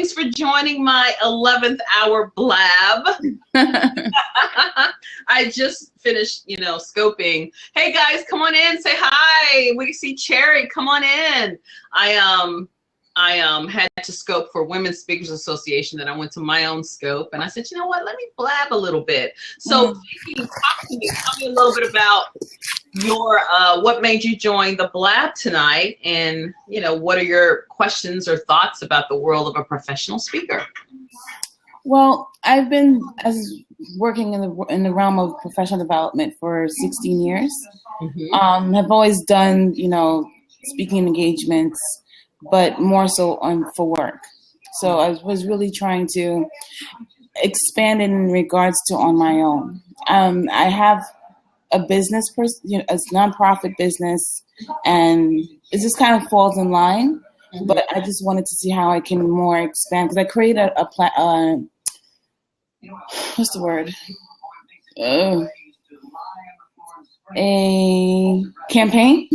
Thanks for joining my 11th hour blab. I just finished, scoping. Hey guys, come on in, say hi. We see Cherry, come on in. I had to scope for Women's Speakers Association, then I went to my own scope and I said, you know what, let me blab a little bit. So talk to me, tell me a little bit about your what made you join the blab tonight, and what are your questions or thoughts about the world of a professional speaker? Well, I've been working in the realm of professional development for 16 years. Have always done speaking engagements, but more so for work. So I was really trying to expand in regards to on my own. I have a business person, a nonprofit business, and it just kind of falls in line. But I just wanted to see how I can more expand, because I created what's the word? A campaign.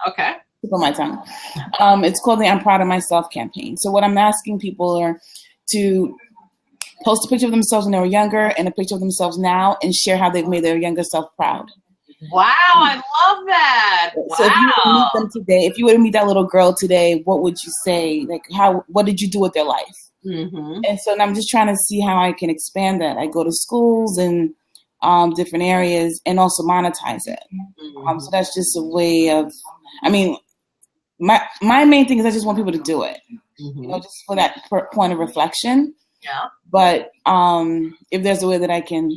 Okay. On my tongue. It's called the I'm Proud of Myself campaign. So what I'm asking people are to post a picture of themselves when they were younger and a picture of themselves now, and share how they've made their younger self proud. Wow, I love that. Wow. So if you were to meet them today, if you were to meet that little girl today, what would you say? Like, what did you do with their life? And so I'm just trying to see how I can expand that. I go to schools and different areas, and also monetize it. So that's just a way of, my main thing is I just want people to do it, just for that point of reflection. Yeah. But if there's a way that I can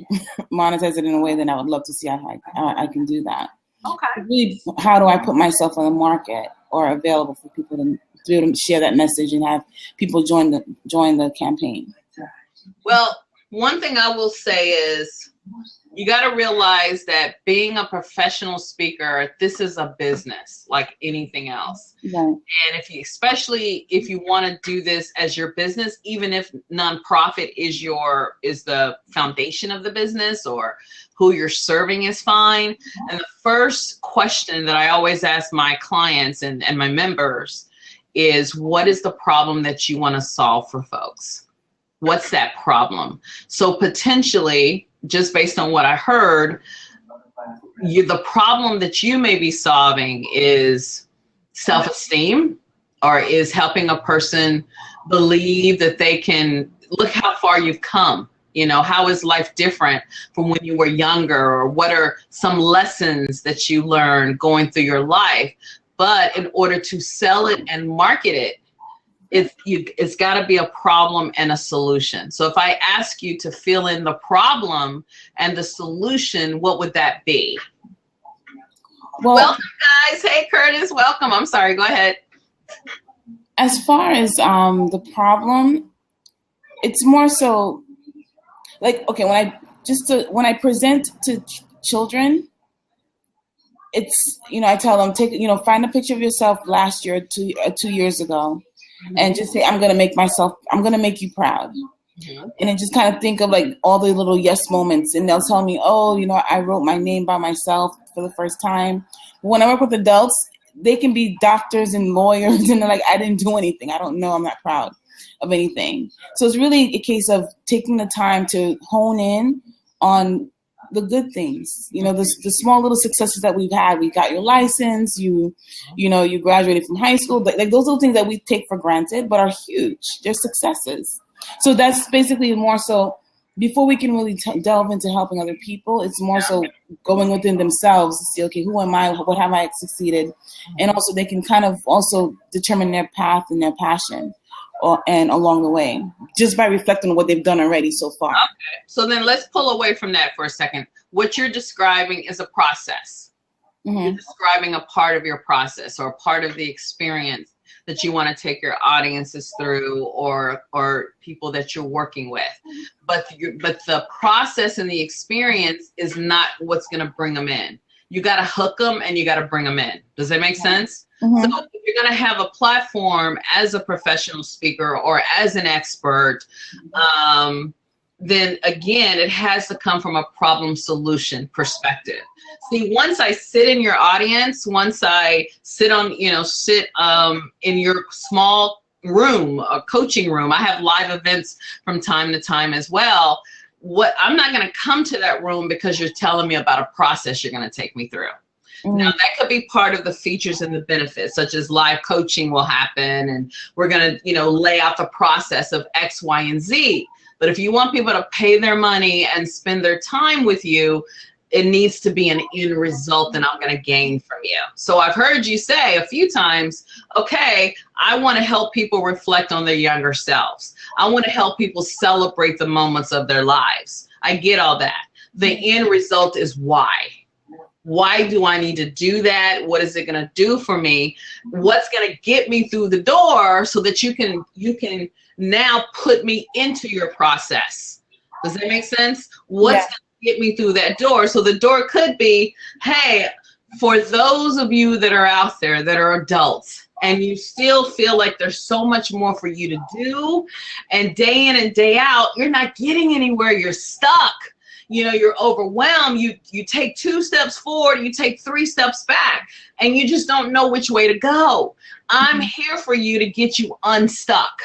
monetize it in a way, then I would love to see how I can do that. Okay. Really, how do I put myself on the market or available for people to be able to share that message and have people join the campaign? Well, one thing I will say is you got to realize that being a professional speaker, this is a business like anything else. Right. And especially if you want to do this as your business, even if nonprofit is the foundation of the business, or who you're serving is fine. And the first question that I always ask my clients and my members is, what is the problem that you want to solve for folks? What's that problem? So potentially, just based on what I heard, the problem that you may be solving is self-esteem, or is helping a person believe that they can look how far you've come. How is life different from when you were younger, or what are some lessons that you learned going through your life? But in order to sell it and market it, it's got to be a problem and a solution. So if I ask you to fill in the problem and the solution, what would that be? Well, welcome, guys. Hey, Curtis, welcome. I'm sorry, go ahead. As far as the problem, it's more so like, okay, when I present to children, it's, I tell them, find a picture of yourself last year, 2 years ago, and just say, I'm going to make you proud. And then just kind of think of like all the little yes moments, and they'll tell me, I wrote my name by myself for the first time. When I work with adults, they can be doctors and lawyers, and they're like, I didn't do anything. I don't know. I'm not proud of anything. So it's really a case of taking the time to hone in on the good things, the small little successes that we've had. We got your license, you graduated from high school, but like those little things that we take for granted, but are huge. They're successes. So that's basically more so, before we can really delve into helping other people, it's more so going within themselves to see, okay, who am I? What have I succeeded? And also they can kind of also determine their path and their passion. And along the way, just by reflecting on what they've done already so far. Okay, so then let's pull away from that for a second. What you're describing is a process. You're describing a part of your process, or a part of the experience that you want to take your audiences through, or people that you're working with. But the process and the experience is not what's going to bring them in. You got to hook them and you got to bring them in. Does that make sense? So if you're going to have a platform as a professional speaker or as an expert, then again, it has to come from a problem solution perspective. See, once I sit in your audience, once I sit in your small room, a coaching room. I have live events from time to time as well. I'm not going to come to that room because you're telling me about a process you're going to take me through. Now, that could be part of the features and the benefits, such as live coaching will happen, and we're going to, lay out the process of X, Y, and Z. But if you want people to pay their money and spend their time with you, it needs to be an end result that I'm going to gain from you. So I've heard you say a few times, okay, I want to help people reflect on their younger selves. I want to help people celebrate the moments of their lives. I get all that. The end result is why. Why do I need to do that? What is it going to do for me? What's going to get me through the door so that you can now put me into your process? Does that make sense? What's going to get me through that door? So the door could be, hey, for those of you that are out there that are adults and you still feel like there's so much more for you to do, and day in and day out, you're not getting anywhere, you're stuck. You're overwhelmed. You take 2 steps forward, you take 3 steps back, and you just don't know which way to go. I'm here for you to get you unstuck.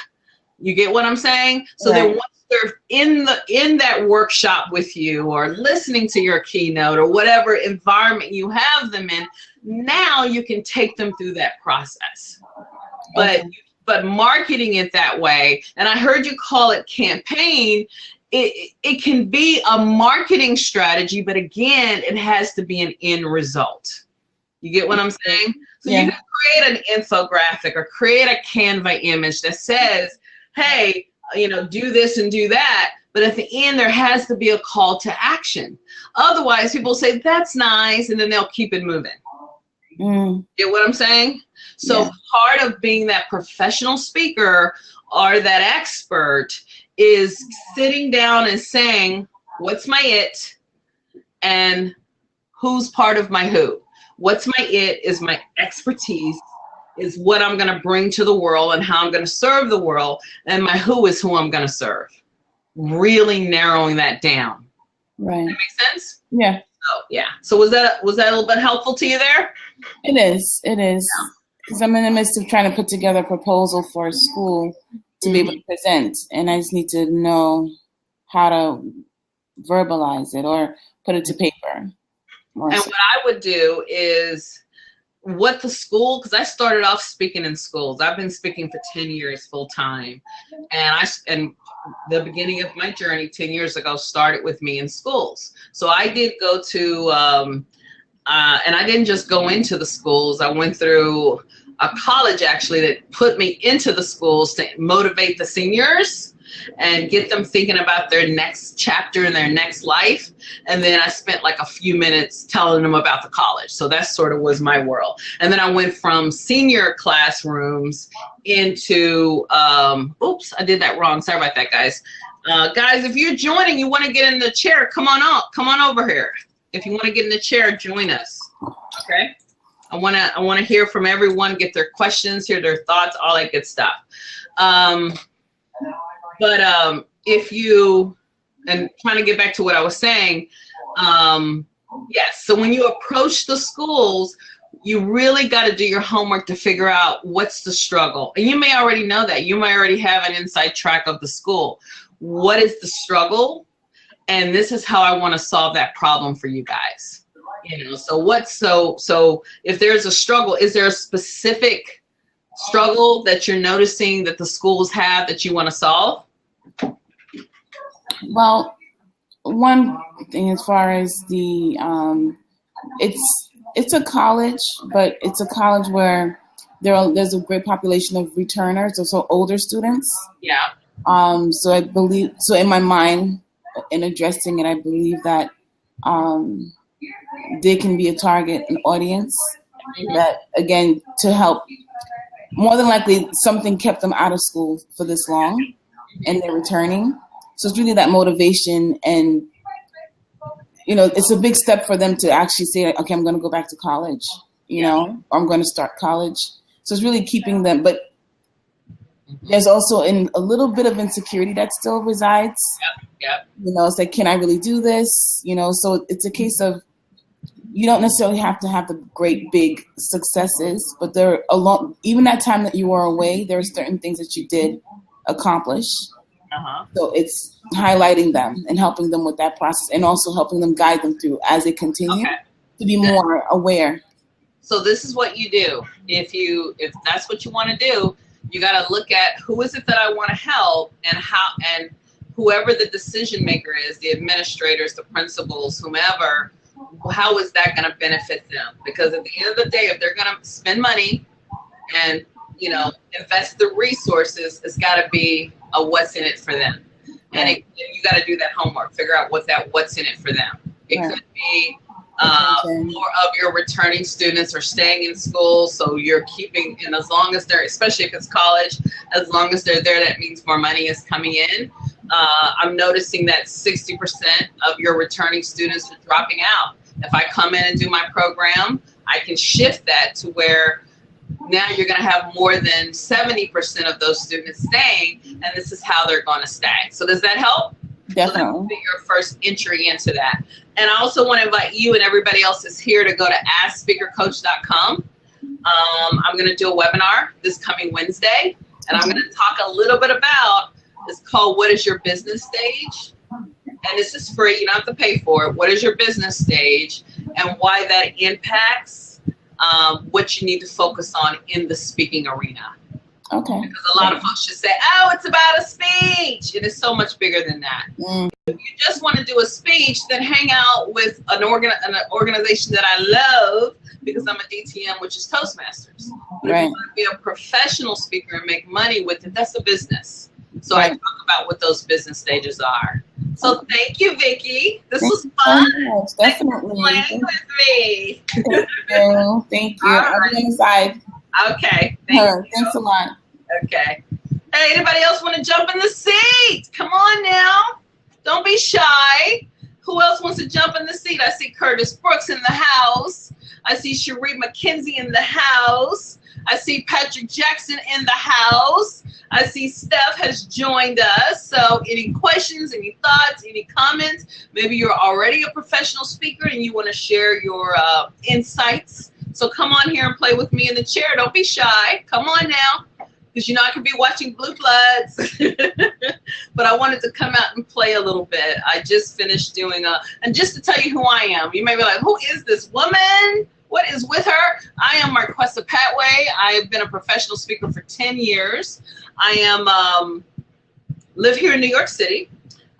You get what I'm saying? So then once they're in that workshop with you or listening to your keynote or whatever environment you have them in, now you can take them through that process. But marketing it that way, and I heard you call it campaign, it can be a marketing strategy, but again, it has to be an end result. You get what I'm saying? So you can create an infographic or create a Canva image that says, hey, do this and do that. But at the end, there has to be a call to action. Otherwise, people say, that's nice, and then they'll keep it moving. Get what I'm saying? So part of being that professional speaker or that expert is sitting down and saying, what's my it and who's part of my who? What's my it is my expertise, is what I'm going to bring to the world and how I'm going to serve the world. And my who is who I'm going to serve. Really narrowing that down. Right. That make sense? Yeah. Oh, yeah. So was that a little bit helpful to you there? It is. Because I'm in the midst of trying to put together a proposal for a school to be able to present, and I just need to know how to verbalize it or put it to paper. And what I would do is what the school, because I started off speaking in schools. I've been speaking for 10 years full time, and the beginning of my journey 10 years ago started with me in schools. So I did go to, and I didn't just go into the schools. I went through a college actually that put me into the schools to motivate the seniors and get them thinking about their next chapter in their next life. And then I spent like a few minutes telling them about the college. So that sort of was my world. And then I went from senior classrooms into, oops, I did that wrong. Sorry about that, guys. Guys, if you're joining, you want to get in the chair, come on over here. If you want to get in the chair, join us. Okay. I want to hear from everyone, get their questions, hear their thoughts, all that good stuff. If you, and trying to get back to what I was saying, yes, so when you approach the schools, you really got to do your homework to figure out what's the struggle. And you may already know that. You might already have an inside track of the school. What is the struggle? And this is how I want to solve that problem for you guys. So if there's a struggle, is there a specific struggle that you're noticing that the schools have that you want to solve? Well, one thing as far as the, it's a college, but it's a college where there's a great population of returners, so older students. Yeah. So I believe, so in my mind, in addressing it, I believe that they can be a target, an audience that, again, to help. More than likely, something kept them out of school for this long, and they're returning. So it's really that motivation, and it's a big step for them to actually say, okay, I'm going to go back to college, or I'm going to start college. So it's really keeping them, but there's also a little bit of insecurity that still resides. Yep. It's like, can I really do this? So it's a case of you don't necessarily have to have the great big successes, but there along even that time that you were away, there are certain things that you did accomplish. So it's highlighting them and helping them with that process, and also helping them guide them through as they continue to be more aware. So this is what you do. If that's what you want to do, you got to look at who is it that I want to help, and whoever the decision maker is, the administrators, the principals, whomever, how is that going to benefit them? Because at the end of the day, if they're going to spend money and, invest the resources, it's got to be a what's in it for them. And you got to do that homework, figure out what's in it for them. It could be more of your returning students are staying in school, so you're keeping, and as long as they're, especially if it's college, as long as they're there, that means more money is coming in. I'm noticing that 60% of your returning students are dropping out. If I come in and do my program, I can shift that to where now you're going to have more than 70% of those students staying, and this is how they're going to stay. So does that help? Definitely. So that will be your first entry into that. And I also want to invite you and everybody else that's here to go to AskSpeakerCoach.com. I'm going to do a webinar this coming Wednesday, and I'm going to talk a little bit about, it's called What is Your Business Stage? And this is free. You don't have to pay for it. What is your business stage, and why that impacts what you need to focus on in the speaking arena. Okay. Because a lot of folks just say, oh, it's about a speech. It is so much bigger than that. If you just want to do a speech, then hang out with an organization that I love, because I'm a DTM, which is Toastmasters. But if you want to be a professional speaker and make money with it, that's a business. So I talk about what those business stages are. So thank you, Vicki. This was fun. Definitely. Thanks for playing with me. Thank you. I'll be on the side. Okay. Thanks a lot. Okay. Hey, anybody else want to jump in the seat? Come on now. Don't be shy. Who else wants to jump in the seat? I see Curtis Brooks in the house. I see Cherie McKenzie in the house. I see Patrick Jackson in the house. I see Steph has joined us. So any questions, any thoughts, any comments? Maybe you're already a professional speaker and you want to share your insights. So come on here and play with me in the chair. Don't be shy. Come on now. Because I could be watching Blue Bloods. But I wanted to come out and play a little bit. I just finished doing and just to tell you who I am, you may be like, who is this woman? What is with her? I am Marquessa Patway. I have been a professional speaker for 10 years. I am live here in New York City.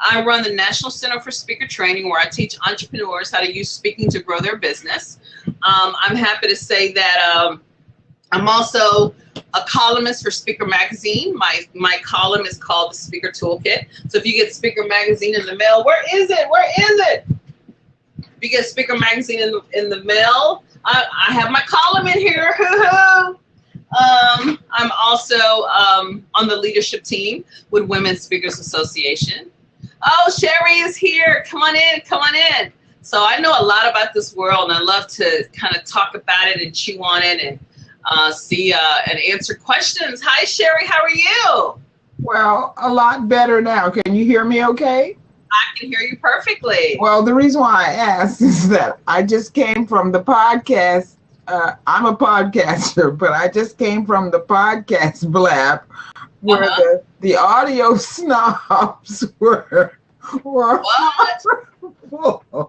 I run the National Center for Speaker Training, where I teach entrepreneurs how to use speaking to grow their business. I'm happy to say that I'm also a columnist for Speaker Magazine. My column is called the Speaker Toolkit. So if you get Speaker Magazine in the mail, where is it? Where is it? If you get Speaker Magazine in the mail, I have my column in here. Hoo-hoo. I'm also on the leadership team with Women's Speakers Association. Oh, Sherry is here. Come on in. Come on in. So I know a lot about this world, and I love to kind of talk about it and chew on it and see and answer questions. Hi, Sherry. How are you? Well, a lot better now. Can you hear me okay? I can hear you perfectly. Well, the reason why I asked is that I just came from the podcast. I'm a podcaster, but I just came from the podcast blab where the audio snobs were what? Wow.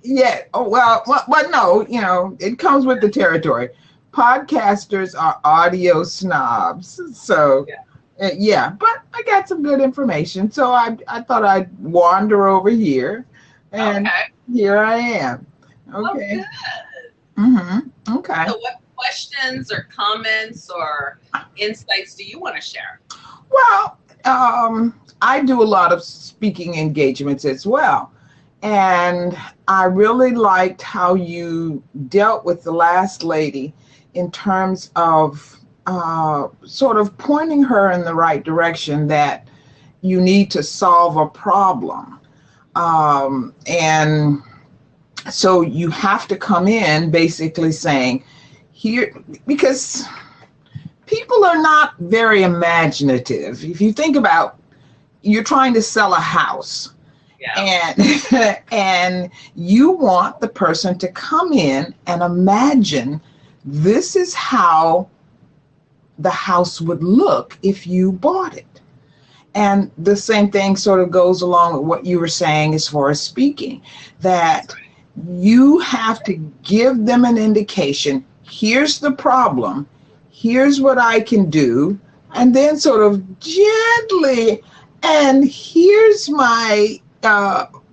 Yeah. Oh, well, no, it comes with the territory. Podcasters are audio snobs. So, yeah, but I got some good information. So I thought I'd wander over here. And here I am. Okay. Okay. So what questions or comments or insights do you want to share? Well, I do a lot of speaking engagements as well. And I really liked how you dealt with the last lady in terms of sort of pointing her in the right direction, that you need to solve a problem. And so you have to come in basically saying, here, because people are not very imaginative. If you think about, you're trying to sell a house, Yeah. And and you want the person to come in and imagine this is how the house would look if you bought it. And the same thing sort of goes along with what you were saying as far as speaking, that you have to give them an indication. Here's the problem. Here's what I can do. And then sort of gently, and here's my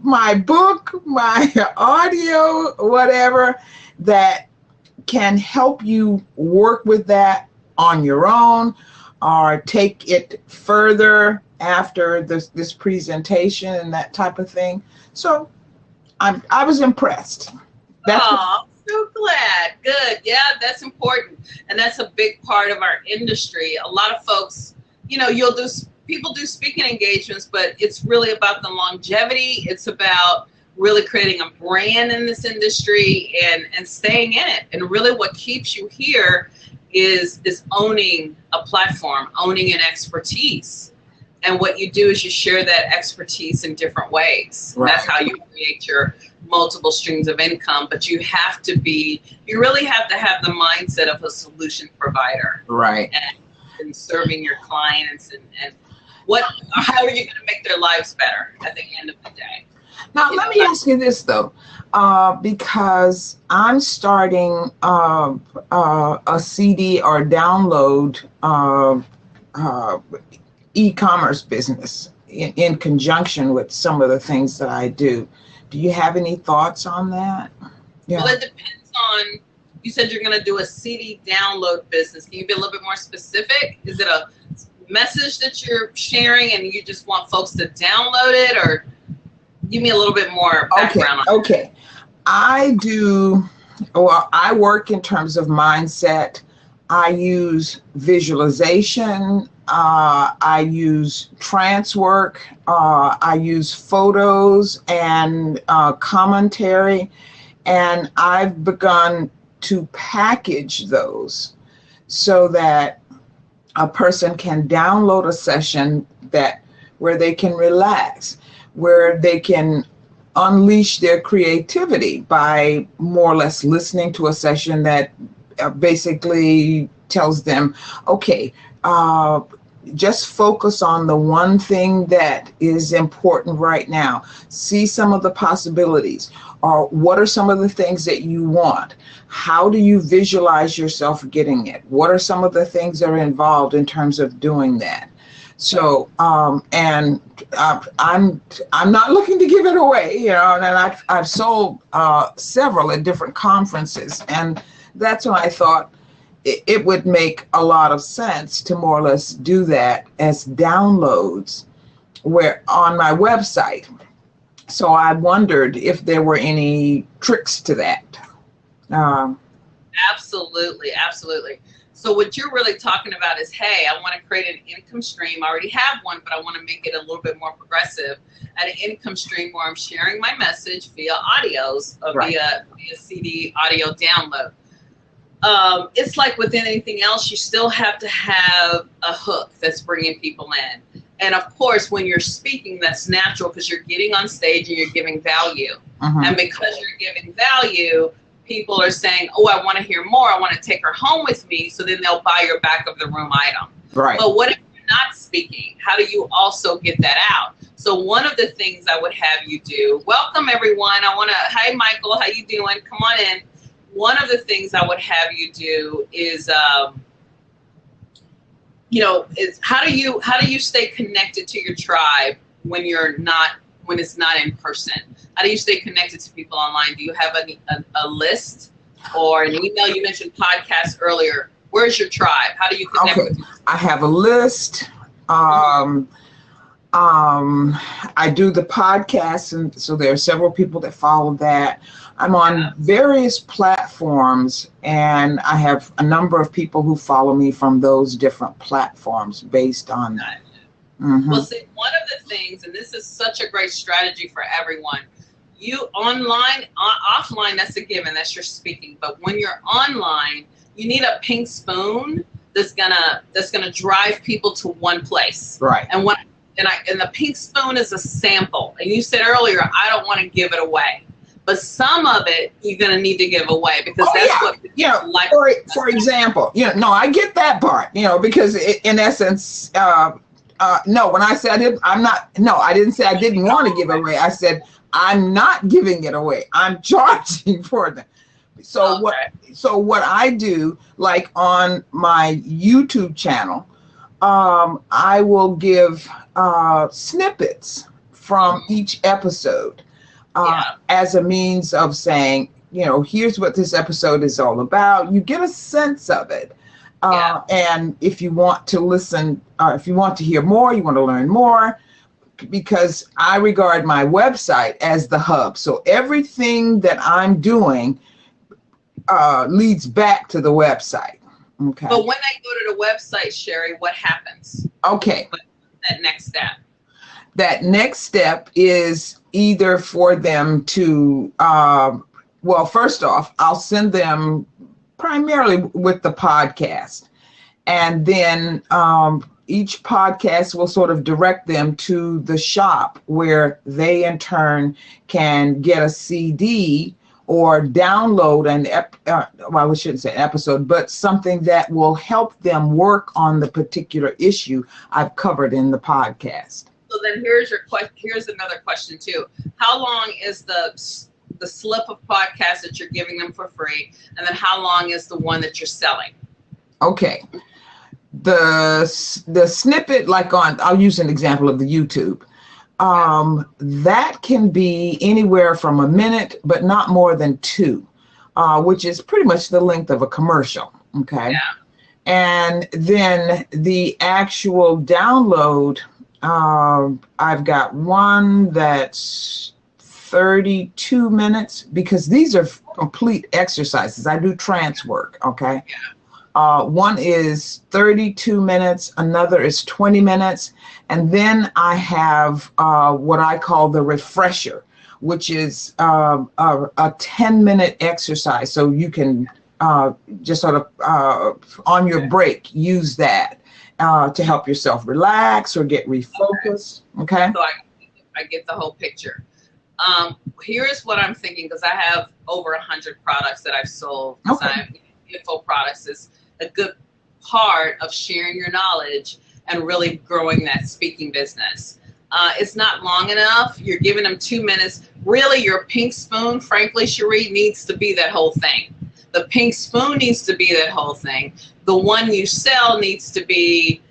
my book, my audio, whatever, that can help you work with that on your own or take it further after this presentation and that type of thing. So I was impressed. Oh, I'm so glad. Good. Yeah, that's important. And that's a big part of our industry. A lot of folks, you know, people do speaking engagements, but it's really about the longevity. It's about really creating a brand in this industry and staying in it. And really what keeps you here is owning a platform, owning an expertise. And what you do is you share that expertise in different ways. Right. That's how you create your multiple streams of income. But you really have to have the mindset of a solution provider. Right. And serving your clients and how are you going to make their lives better at the end of the day? Now, let me ask you this, though, because I'm starting a CD or download e-commerce business in conjunction with some of the things that I do. Do you have any thoughts on that? Yeah. Well, it depends on, you said you're going to do a CD download business. Can you be a little bit more specific? Is it a message that you're sharing and you just want folks to download it, or give me a little bit more background on it? Okay. I work in terms of mindset. I use visualization. I use trance work. I use photos and commentary. And I've begun to package those so that a person can download a session where they can relax, where they can unleash their creativity by more or less listening to a session that basically tells them, okay, just focus on the one thing that is important right now. See some of the possibilities, or what are some of the things that you want? How do you visualize yourself getting it? What are some of the things that are involved in terms of doing that? So, I'm not looking to give it away, you know, and I've sold several at different conferences, and that's when I thought it would make a lot of sense to more or less do that as downloads where on my website. So I wondered if there were any tricks to that. Absolutely, absolutely. So what you're really talking about is, hey, I want to create an income stream. I already have one, but I want to make it a little bit more progressive at an income stream where I'm sharing my message via audios, right, via CD audio download. It's like with anything else, you still have to have a hook that's bringing people in. And of course, when you're speaking, that's natural because you're getting on stage and you're giving value. Uh-huh. And because you're giving value, people are saying, oh, I want to hear more. I want to take her home with me. So then they'll buy your back of the room item. Right. But what if you're not speaking? How do you also get that out? So one of the things I would have you do, welcome everyone. Hi, Michael, how you doing? Come on in. One of the things I would have you do is, is how do you stay connected to your tribe when it's not in person? How do you stay connected to people online? Do you have a list or an email? You mentioned podcasts earlier. Where's your tribe? How do you connect with them? I have a list. I do the podcast, and so there are several people that follow that. I'm on various platforms, and I have a number of people who follow me from those different platforms based on that. Mm-hmm. Well, see, one of the things, and this is such a great strategy for everyone, you online, offline, that's a given, that's your speaking. But when you're online, you need a pink spoon that's gonna drive people to one place. Right. And when I and the pink spoon is a sample. And you said earlier, I don't want to give it away. But some of it you're going to need to give away because that's what people like. For example, no, I get that part, because in essence, no, when I said I didn't say I didn't want to give it away. I said, I'm not giving it away. I'm charging for them. So what I do, like on my YouTube channel, I will give snippets from each episode as a means of saying, here's what this episode is all about. You get a sense of it. And if you want to listen, if you want to hear more, you want to learn more, because I regard my website as the hub. So everything that I'm doing leads back to the website. Okay. But when they go to the website, Sherry, what happens? Okay. What's that next step? That next step is either for them to, first off, I'll send them primarily with the podcast. And then each podcast will sort of direct them to the shop where they in turn can get a CD or download I shouldn't say an episode, but something that will help them work on the particular issue I've covered in the podcast. So then here's another question too. How long is the slip of podcast that you're giving them for free? And then how long is the one that you're selling? Okay. The snippet, like I'll use an example of the YouTube. That can be anywhere from a minute, but not more than 2, which is pretty much the length of a commercial. Okay. Yeah. And then the actual download, I've got one that's 32 minutes because these are complete exercises. I do trance work. Okay. Yeah. One is 32 minutes, another is 20 minutes, and then I have what I call the refresher, which is a 10-minute exercise. So you can just sort of on your break use that to help yourself relax or get refocused. Okay. So I get the whole picture. Here's what I'm thinking, because I have over 100 products that I've sold. Okay. Info products is a good part of sharing your knowledge and really growing that speaking business. It's not long enough. You're giving them 2 minutes. Really, your pink spoon, frankly, Cherie, needs to be that whole thing. The pink spoon needs to be that whole thing. The one you sell needs to be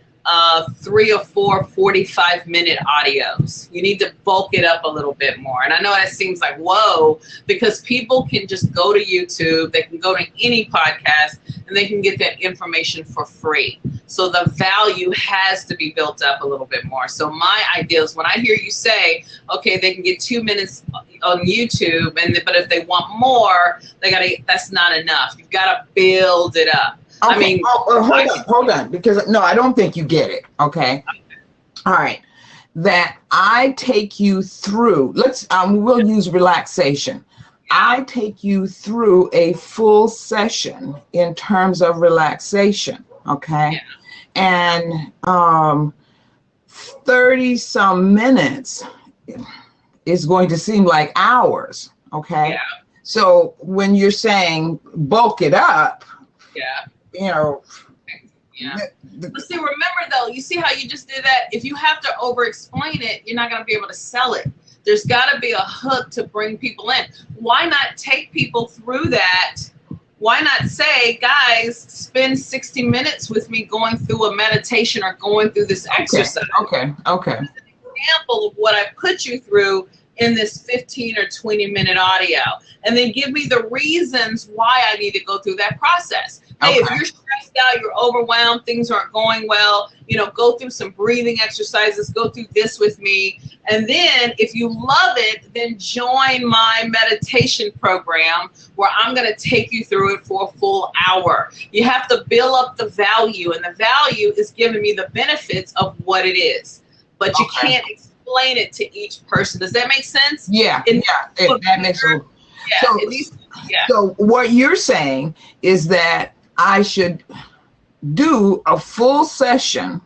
3 or 4 45-minute audios. You need to bulk it up a little bit more. And I know that seems like, whoa, because people can just go to YouTube, they can go to any podcast, and they can get that information for free. So the value has to be built up a little bit more. So my idea is when I hear you say, okay, they can get 2 minutes on YouTube, but if they want more, that's not enough. You've got to build it up. Okay. I mean, hold on, because no, I don't think you get it. Okay. All right. That I take you through, we'll use relaxation. I take you through a full session in terms of relaxation. Okay. Yeah. And 30 some minutes is going to seem like hours. Okay. Yeah. So when you're saying bulk it up, yeah. Yeah. But see, remember though, you see how you just did that? If you have to over-explain it, you're not going to be able to sell it. There's got to be a hook to bring people in. Why not take people through that? Why not say, guys, spend 60 minutes with me going through a meditation or going through this exercise? Okay. It's an example of what I put you through in this 15 or 20-minute audio. And then give me the reasons why I need to go through that process. Hey, if you're stressed out, you're overwhelmed, things aren't going well, go through some breathing exercises, go through this with me. And then if you love it, then join my meditation program where I'm going to take you through it for a full hour. You have to build up the value, and the value is giving me the benefits of what it is. But you can't explain it to each person. Does that make sense? Yeah. That makes sense. Yeah. So what you're saying is that I should do a full session.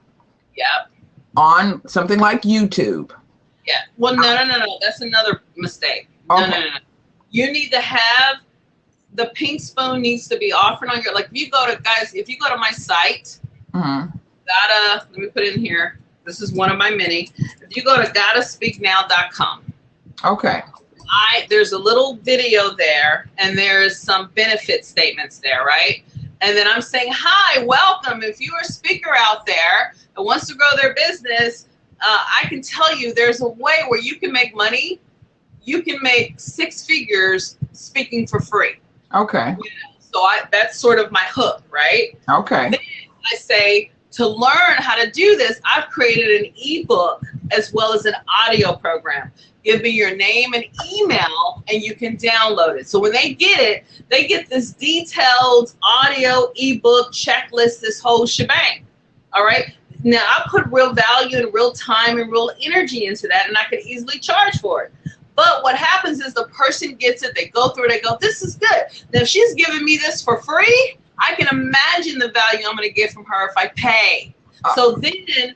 Yep. on something like YouTube. Yeah. Well, no. That's another mistake. Okay. No. You need to have the pink spoon needs to be offered on your, like, if you go to my site, Mm-hmm. let me put it in here. This is one of my many. If you go to gottaspeaknow.com. Okay. There's a little video there, and there's some benefit statements there, right? And then I'm saying, hi, welcome. If you're a speaker out there that wants to grow their business, I can tell you there's a way where you can make money. You can make 6 figures speaking for free. Okay. So that's sort of my hook, right? Okay. Then I say, to learn how to do this, I've created an ebook as well as an audio program. Give me your name and email, and you can download it. So when they get this detailed audio ebook checklist, this whole shebang. All right. Now I put real value and real time and real energy into that, and I could easily charge for it. But what happens is the person gets it, they go through it, they go, this is good. Now if she's giving me this for free, I can imagine the value I'm going to get from her if I pay. So then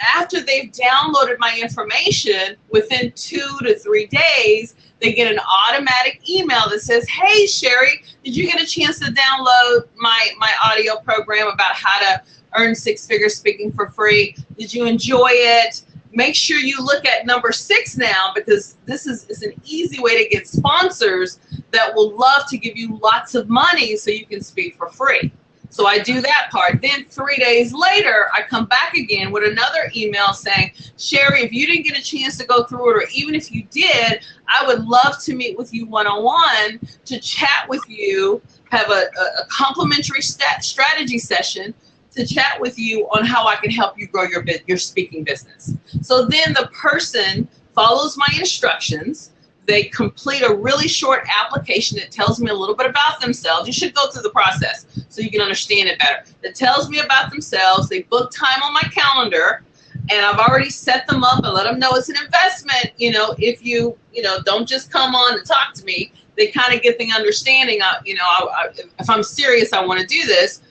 after they've downloaded my information, within 2 to 3 days, they get an automatic email that says, hey, Sherry, did you get a chance to download my audio program about how to earn 6-figure speaking for free? Did you enjoy it? Make sure you look at number 6 now, because this is an easy way to get sponsors that will love to give you lots of money so you can speak for free. So I do that part. Then 3 days later, I come back again with another email saying, Sherry, if you didn't get a chance to go through it, or even if you did, I would love to meet with you one-on-one to chat with you, have a complimentary strategy session to chat with you on how I can help you grow your speaking business. So then the person follows my instructions. They complete a really short application that tells me a little bit about themselves. You should go through the process so you can understand it better. That tells me about themselves. They book time on my calendar, and I've already set them up and let them know it's an investment. If you don't just come on and talk to me, they kind of get the understanding. If I'm serious, I want to do this.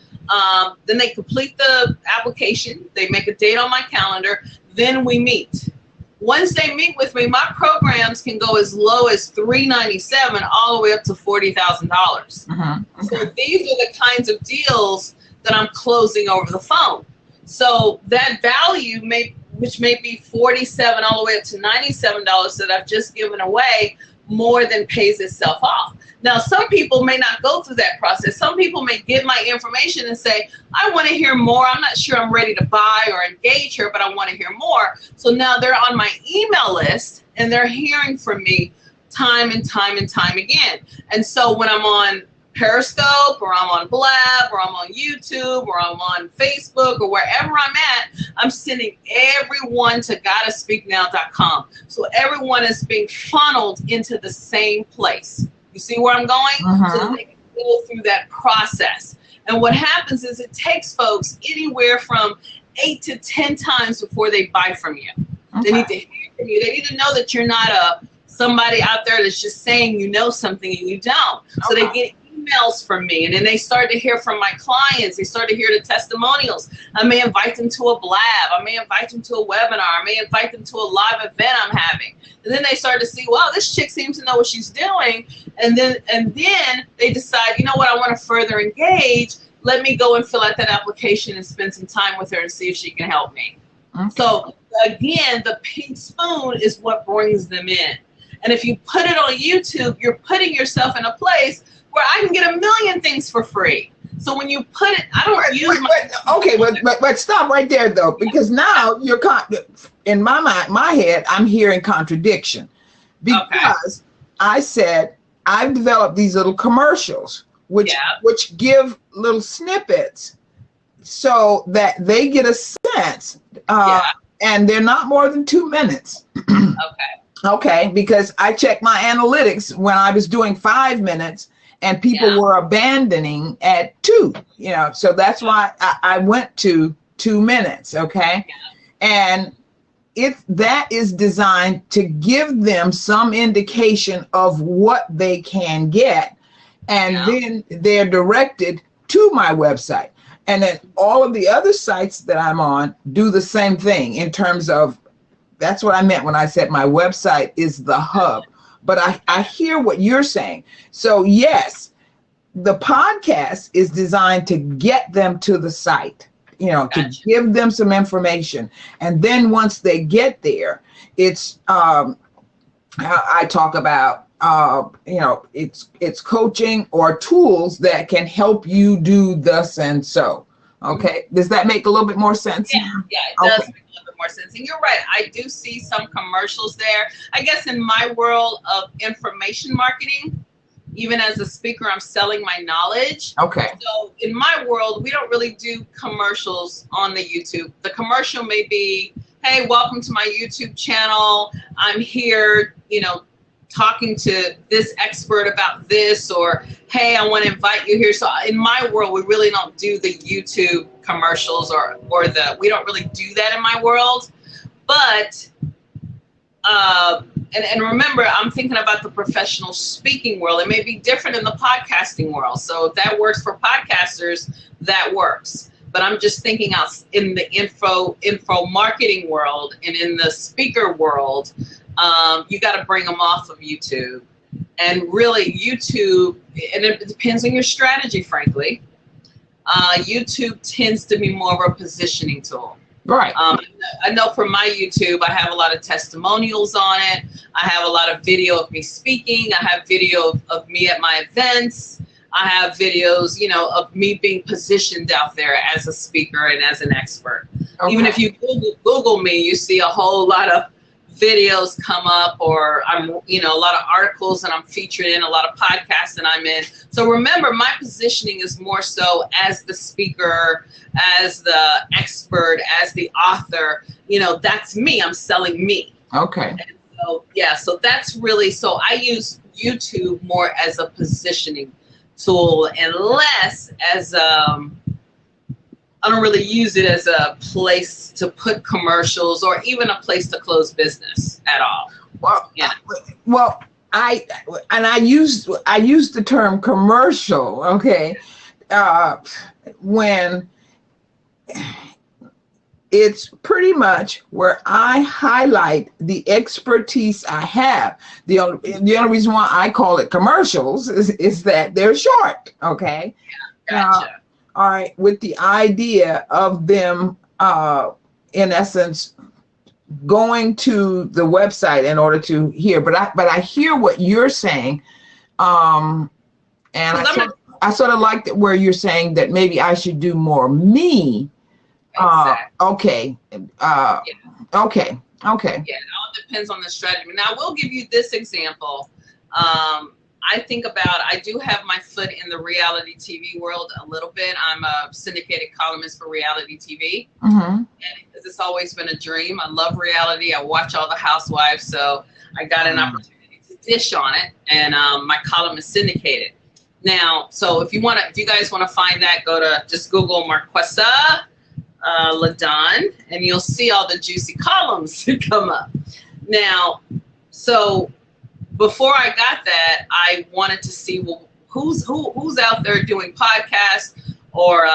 Then they complete the application. They make a date on my calendar. Then we meet. Once they meet with me, my programs can go as low as $397 all the way up to $40,000. Mm-hmm. So these are the kinds of deals that I'm closing over the phone. So that value, which may be $47 all the way up to $97 that I've just given away, more than pays itself off. Now, some people may not go through that process. Some people may get my information and say, I want to hear more. I'm not sure I'm ready to buy or engage her, but I want to hear more. So now they're on my email list, and they're hearing from me time and time and time again. And so when I'm on Periscope, or I'm on Blab, or I'm on YouTube, or I'm on Facebook, or wherever I'm at, I'm sending everyone to gottaspeaknow.com. So everyone is being funneled into the same place. You see where I'm going? Mm-hmm. So that they can go through that process. And what happens is it takes folks anywhere from 8 to 10 times before they buy from you. Okay. They need to hear from you. They need to know that you're not somebody out there that's just saying you know something and you don't. So they get emails from me, and then they start to hear from my clients. They start to hear the testimonials. I may invite them to a blab. I may invite them to a webinar. I may invite them to a live event I'm having. And then they start to see, wow, this chick seems to know what she's doing. And then they decide, you know what, I want to further engage. Let me go and fill out that application and spend some time with her and see if she can help me. Okay. So again, the pink spoon is what brings them in. And if you put it on YouTube, you're putting yourself in a place where I can get a million things for free. So when you put it, I don't use but stop right there though, because now you're in my mind, my head, I'm hearing contradiction, because I said I've developed these little commercials which give little snippets so that they get a sense, and they're not more than 2 minutes. Okay, because I checked my analytics when I was doing 5 minutes, and people were abandoning at 2, so that's why I went to 2 minutes. Okay. And if that is designed to give them some indication of what they can get, and then they're directed to my website. And then all of the other sites that I'm on do the same thing in terms of, that's what I meant when I said my website is the hub. But I hear what you're saying. So yes, the podcast is designed to get them to the site, to give them some information. And then once they get there, it's, I talk about, it's coaching or tools that can help you do thus and so. Okay. Does that make a little bit more sense? Yeah, it does make a little bit more sense. And you're right. I do see some commercials there. I guess in my world of information marketing, even as a speaker, I'm selling my knowledge. Okay. So in my world, we don't really do commercials on the YouTube. The commercial may be, hey, welcome to my YouTube channel. I'm here, talking to this expert about this, or hey, I want to invite you here. So in my world, we really don't do the YouTube commercials we don't really do that in my world. But and remember, I'm thinking about the professional speaking world. It may be different in the podcasting world. So if that works for podcasters, that works. But I'm just thinking out in the info marketing world and in the speaker world, you got to bring them off of YouTube. And really YouTube, and it depends on your strategy, frankly. YouTube tends to be more of a positioning tool. Right. I know for my YouTube, I have a lot of testimonials on it. I have a lot of video of me speaking. I have video of me at my events. I have videos, of me being positioned out there as a speaker and as an expert. Okay. Even if you Google me, you see a whole lot of videos come up, or I'm, a lot of articles and I'm featured in, a lot of podcasts that I'm in. So remember, my positioning is more so as the speaker, as the expert, as the author. That's me. I'm selling me. Okay. And so, so that's really, so I use YouTube more as a positioning tool and less as I don't really use it as a place to put commercials or even a place to close business at all. Well, I use the term commercial, okay, when it's pretty much where I highlight the expertise I have. The only reason why I call it commercials is that they're short, okay? Yeah, gotcha. All right, with the idea of them, in essence, going to the website in order to hear. But I hear what you're saying, and I sort of like that where you're saying that maybe I should do more me. Exactly. Okay. Okay. Yeah, it all depends on the strategy. Now, I will give you this example. I do have my foot in the reality TV world a little bit. I'm a syndicated columnist for reality TV. Mm-hmm. And it's always been a dream. I love reality. I watch all the housewives, so I got an opportunity to dish on it, and my column is syndicated. Now, so if you guys want to find that, just Google Marquesa Ladon, and you'll see all the juicy columns come up. Now, so before I got that, I wanted to see, well, who's out there doing podcasts or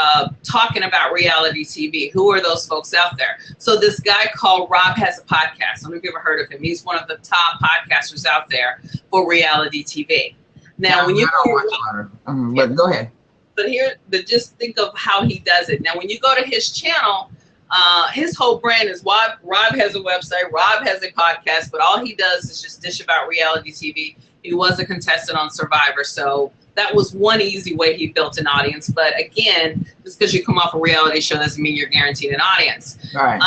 talking about reality TV? Who are those folks out there? So this guy called Rob Has a Podcast. I don't know if you've ever heard of him. He's one of the top podcasters out there for reality TV. Now, when you but go ahead. But just think of how he does it. Now, when you go to his channel, his whole brand is Rob has a website, Rob has a podcast, but all he does is just dish about reality TV. He was a contestant on Survivor, so that was one easy way he built an audience. But again, just because you come off a reality show doesn't mean you're guaranteed an audience. All right.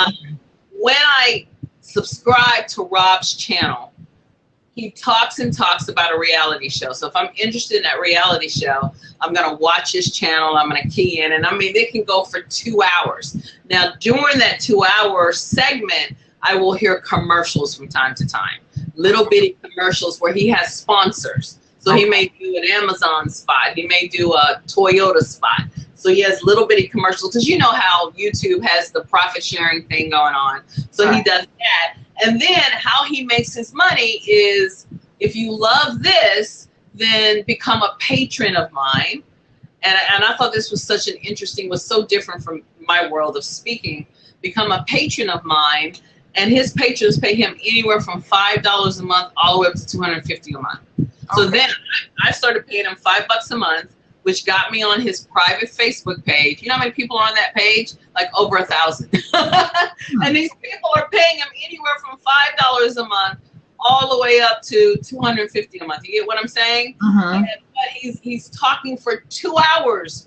When I subscribe to Rob's channel, he talks about a reality show. So if I'm interested in that reality show, I'm going to watch his channel. I'm going to key in. And it can go for 2 hours. Now, during that 2-hour segment, I will hear commercials from time to time. Little bitty commercials where he has sponsors. So he may do an Amazon spot. He may do a Toyota spot. So he has little bitty commercials. Because you know how YouTube has the profit sharing thing going on. So he does that. And then how he makes his money is, if you love this, then become a patron of mine. and I thought this was such an interesting, was so different from my world of speaking, become a patron of mine, and his patrons pay him anywhere from $5 a month all the way up to $250 a month. So then I started paying him $5 a month, which got me on his private Facebook page. You know how many people are on that page? Like over 1,000. And these people are paying him anywhere from $5 a month all the way up to $250 a month. You get what I'm saying? Mm-hmm. But he's talking for 2 hours.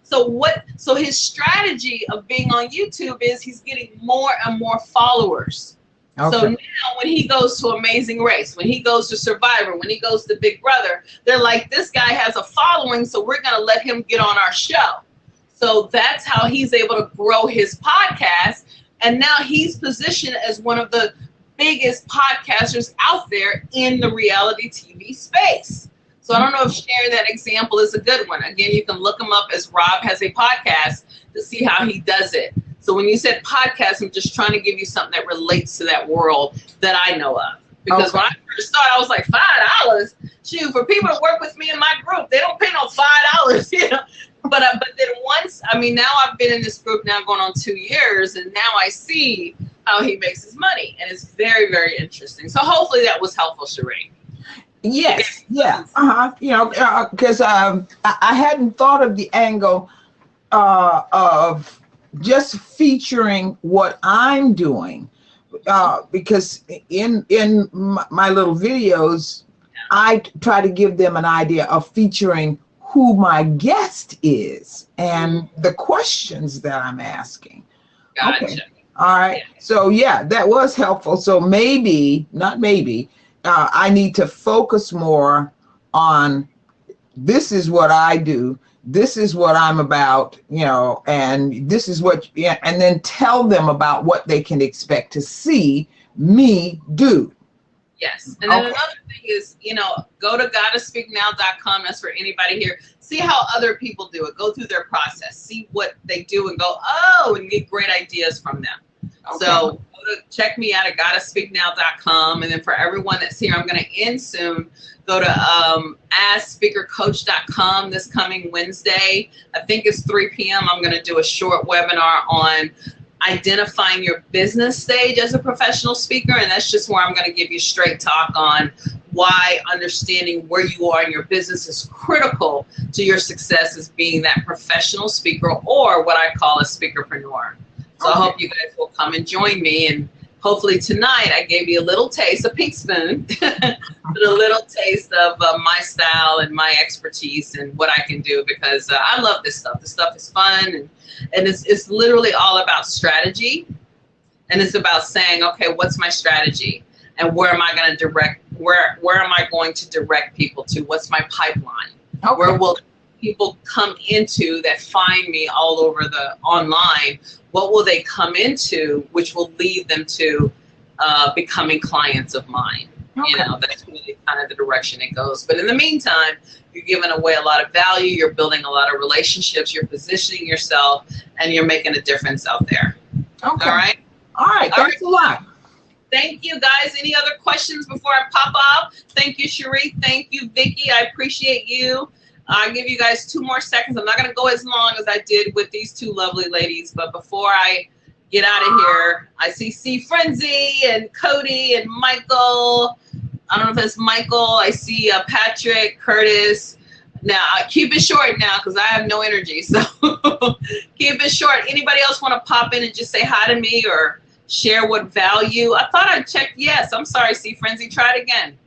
So his strategy of being on YouTube is he's getting more and more followers. Okay. So now when he goes to Amazing Race, when he goes to Survivor, when he goes to Big Brother, they're like, this guy has a following, so we're going to let him get on our show. So that's how he's able to grow his podcast. And now he's positioned as one of the biggest podcasters out there in the reality TV space. So I don't know if sharing that example is a good one. Again, you can look him up as Rob Has a Podcast to see how he does it. So when you said podcast, I'm just trying to give you something that relates to that world that I know of. Because when I first started, I was like, $5? Shoot, for people to work with me in my group, they don't pay no $5, you know. But then once, I mean, now I've been in this group now going on 2 years, and now I see how he makes his money, and it's very, very interesting. So hopefully that was helpful, Sheree. Yes, yeah, you know, because I hadn't thought of the angle of just featuring what I'm doing, because in my little videos, I try to give them an idea of featuring who my guest is and the questions that I'm asking. Gotcha. Okay. All right. So yeah, that was helpful. So maybe, not maybe, I need to focus more on this is what I do. This is what I'm about, you know, and this is what, yeah, and then tell them about what they can expect to see me do. Yes. And then another thing is, you know, go to gottospeaknow.com. That's for anybody here. See how other people do it. Go through their process. See what they do and go, oh, and get great ideas from them. Okay. So check me out at gottospeaknow.com. And then for everyone that's here, I'm going to end soon. Go to AskSpeakerCoach.com this coming Wednesday. I think it's 3 p.m. I'm going to do a short webinar on identifying your business stage as a professional speaker, and that's just where I'm going to give you straight talk on why understanding where you are in your business is critical to your success as being that professional speaker, or what I call a speakerpreneur. So I hope you guys will come and join me, and hopefully tonight I gave you a little taste, a pink spoon, but a little taste of my style and my expertise and what I can do, because I love this stuff. This stuff is fun, and it's literally all about strategy, and it's about saying, okay, what's my strategy, and where am I going to direct? Where am I going to direct people to? What's my pipeline? Okay. Where will people come into that find me all over the online? What will they come into, which will lead them to becoming clients of mine? Okay. You know, that's really kind of the direction it goes. But in the meantime, you're giving away a lot of value. You're building a lot of relationships. You're positioning yourself, and you're making a difference out there. Okay. All right. All right. Thanks a lot. Thank you, guys. Any other questions before I pop off? Thank you, Sheree. Thank you, Vicki. I appreciate you. I'll give you guys 2 more seconds. I'm not going to go as long as I did with these 2 lovely ladies, but before I get out of here, I see C. Frenzy and Cody and Michael. I don't know if it's Michael. I see Patrick, Curtis. Now, keep it short now because I have no energy, so keep it short. Anybody else want to pop in and just say hi to me or share what value? I thought I checked yes. I'm sorry, C. Frenzy. Try it again.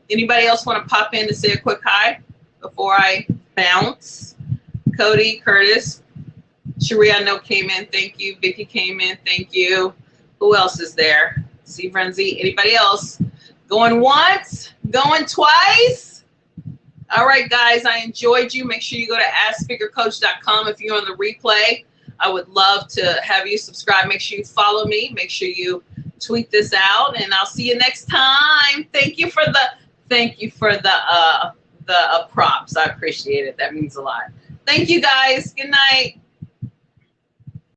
Anybody else want to pop in to say a quick hi before I bounce? Cody, Curtis, Sheree, I know came in. Thank you. Vicki came in. Thank you. Who else is there? C. Frenzy. Anybody else? Going once? Going twice? All right, guys. I enjoyed you. Make sure you go to AskSpeakerCoach.com if you're on the replay. I would love to have you subscribe. Make sure you follow me. Make sure you tweet this out, and I'll see you next time. Thank you for the props. I appreciate it. That means a lot. Thank you, guys. Good night.